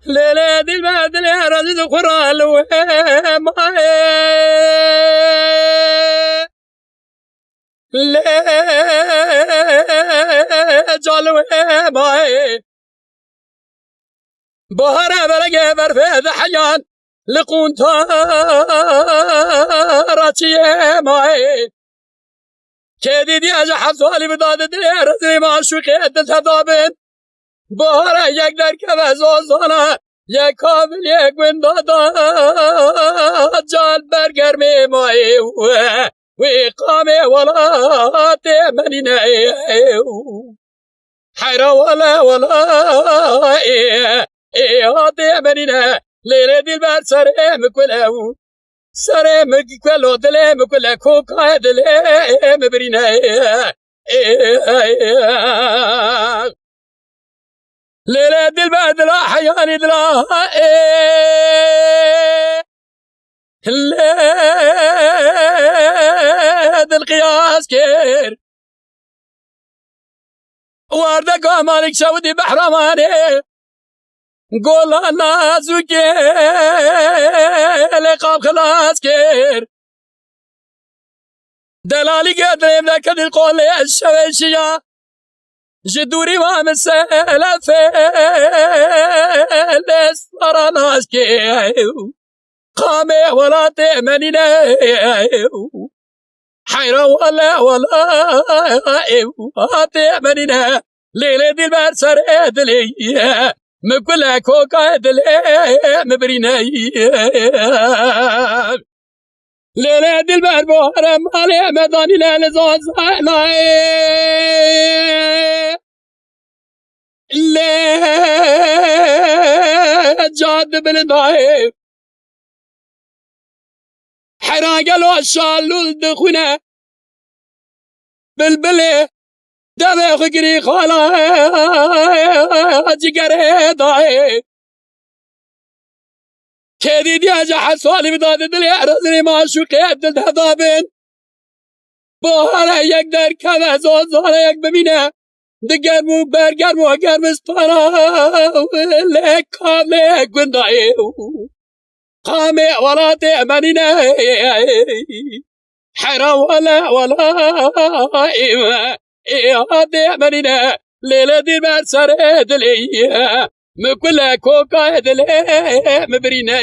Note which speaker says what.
Speaker 1: ليلة دي البدل يا رزيد قرال وماي لا جالو ماي بهرة بلقى برفيد حيان لقون تاراتي ماي كيدي دي اجا حفظالي بداد الدنيا رزي ما شوكي ادل تضابن بهرة يقدر كبزوزانا یک کامل یک بندادا جال برگرمی مای و قامه ولا تمنينا حيرة ولا تمنينا ليلة دي البار سرم كله سرم كله دلم كله كوكا دلم برينا ليلة دي البعد لا حياني دلا ليلة دي القياس كير واردك مالك سودي بحرماني قول الناس وكيل قاب خلاص كير دلالي قدر يملك دي القول الشويشية جدوري ومسألة فلس ترى ناس كيو قامي ولا تأمنينا حيرة ولا تأمنينا ليلة دي البار سرد لي مكلا كوكا دلي مبرينا ليلة دي البار بوهرم علي مداني لالزوز لا جاد بالضعيف حراق الوشال الدخنة بالبلي دمي خقري خالا جقري ضعيف كذي دي اجا سؤالي بداد دلي رزني ما شوكي عدد هضابين بوهرا يقدر كذا زوزانا يق بمينه دقرمو برقرمو قرمز طرا لك قامي قندعي قامي ولا تأمنينا حرا ولا تأمنينا ليلة دي ما سرد لي مكلا كوكا دلي مبرينا